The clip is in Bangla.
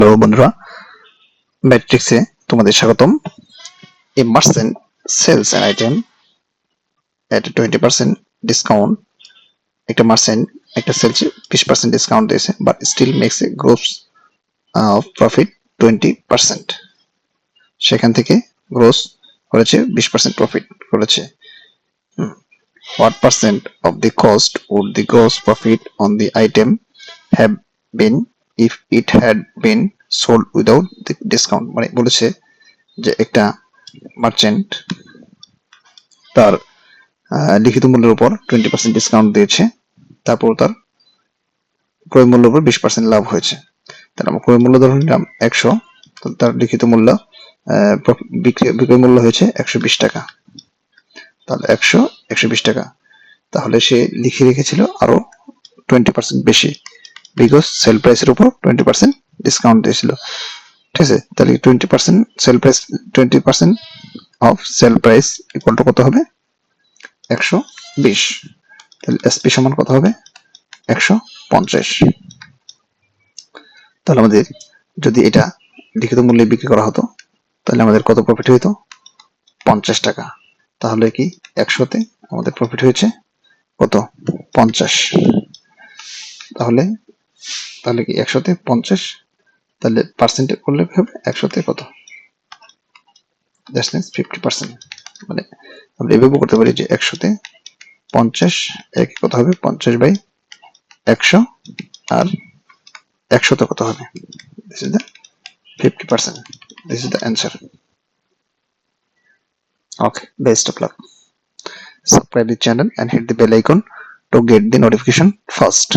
হ্যালো বন্ধুরা, ম্যাট্রিক্সে তোমাদের স্বাগতম। A merchant sells an item at 20% discount. একটা মার্চেন্ট একটা সেলসে 20% ডিসকাউন্ট দিয়েছে, but still makes a gross profit 20%। সেখান থেকে গ্রোস করেছে 20% প্রফিট করেছে। What percent of the cost would the gross profit on the item have been if it had been sold without the discount? মানে বলেছে যে একটা মার্চেন্ট তার লিখিত মূল্যের উপর 20% ডিসকাউন্ট দিয়েছে, তারপর তার ক্রয় মূল্যের উপর 20% লাভ হয়েছে। তার আমরা ক্রয় মূল্য ধরে নিলাম 100, তার লিখিত মূল্য বিক্রয় মূল্য হয়েছে 120 টাকা। তাহলে 120 টাকা, তাহলে সে লিখে রেখেছিল আরো 20% বেশি, বিকজ সেল প্রাইসের উপর 20% ডিসকাউন্ট দিয়েছিল। ঠিক আছে, তাহলে 20% sale price 20% off sale price equal to কত হবে? 120। তাহলে এসপি সমান কত হবে? 150। তাহলে আমাদের যদি এটা লিখিত মূল্যে বিক্রি করা হতো তাহলে আমাদের কত প্রফিট হইতো? 50 টাকা। তাহলে কি 100তে আমাদের প্রফিট হয়েছে কত? 50। তাহলে কি 100তে 50, তাহলে পার্সেন্টে করলে হবে 100তে কত? That's means 50%। মানে আমরা এভাবে করতে পারি যে 100তে 50 কত হবে? 50/100, আর 100তে কত হবে? This is the 50%. This is the answer. Okay, best of luck. Subscribe the channel and hit the bell icon to get the notification first.